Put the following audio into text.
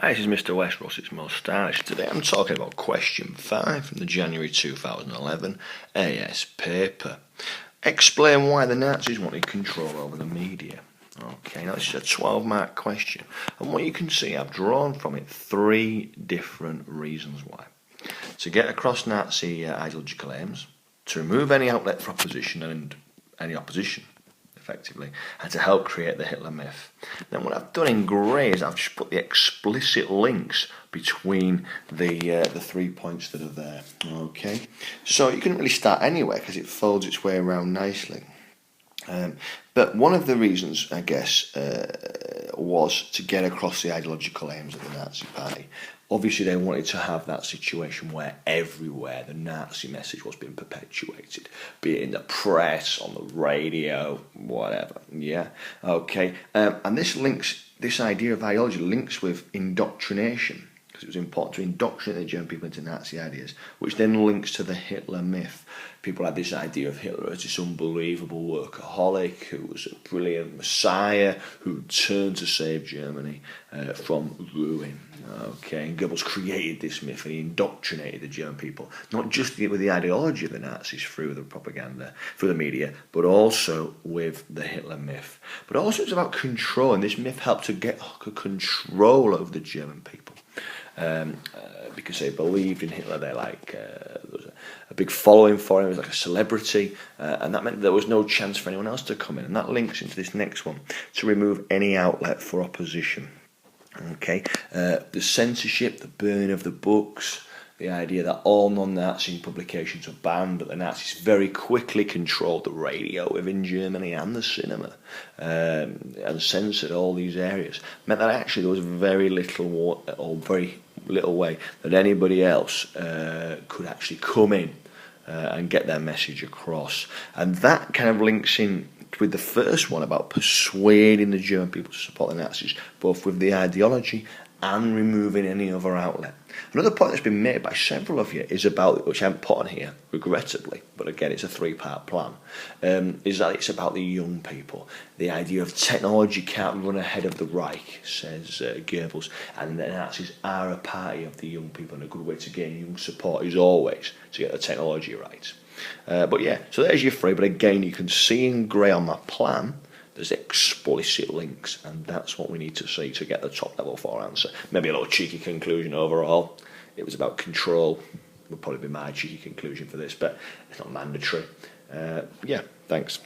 Hi, this is Mr. West, Rossett's most stylish. Today I'm talking about question 5 from the January 2011 AS paper. Explain why the Nazis wanted control over the media. Okay, now this is a 12-mark question, and what you can see, I've drawn from it 3 different reasons why. To get across Nazi ideological aims, to remove any outlet for opposition and any opposition, effectively, and to help create the Hitler myth. Then what I've done in grey is I've just put the explicit links between the 3 points that are there. Okay, so you can really start anywhere because it folds its way around nicely. But one of the reasons, I guess, was to get across the ideological aims of the Nazi Party. Obviously, they wanted to have that situation where everywhere the Nazi message was being perpetuated, be it in the press, on the radio, whatever. Yeah, okay. And this idea of ideology links with indoctrination, because it was important to indoctrinate the German people into Nazi ideas, which then links to the Hitler myth. People had this idea of Hitler as this unbelievable workaholic who was a brilliant messiah who turned to save Germany from ruin. Okay, and Goebbels created this myth and he indoctrinated the German people, not just with the ideology of the Nazis through the propaganda, through the media, but also with the Hitler myth. But also it's about control, and this myth helped to get control over the German people. Because they believed in Hitler, there was a big following for him, he was like a celebrity, and that meant there was no chance for anyone else to come in, and that links into this next one, to remove any outlet for opposition. Okay, the censorship, the burning of the books, the idea that all non-Nazi publications were banned, but the Nazis very quickly controlled the radio within Germany and the cinema, and censored all these areas, meant that actually there was very little way that anybody else could actually come in and get their message across. And that kind of links in with the first one about persuading the German people to support the Nazis, both with the ideology and removing any other outlet. Another point that's been made by several of you is about, which I haven't put on here, regrettably, but again it's a 3-part plan, is that it's about the young people. The idea of technology can't run ahead of the Reich, says Goebbels, and the Nazis are a party of the young people, and a good way to gain young support is always to get the technology right. But yeah, so there's your 3, but again you can see in grey on my plan there's explicit links, and that's what we need to see to get the top level 4 answer. Maybe a little cheeky conclusion overall. It was about control, would probably be my cheeky conclusion for this, but it's not mandatory. Yeah, thanks.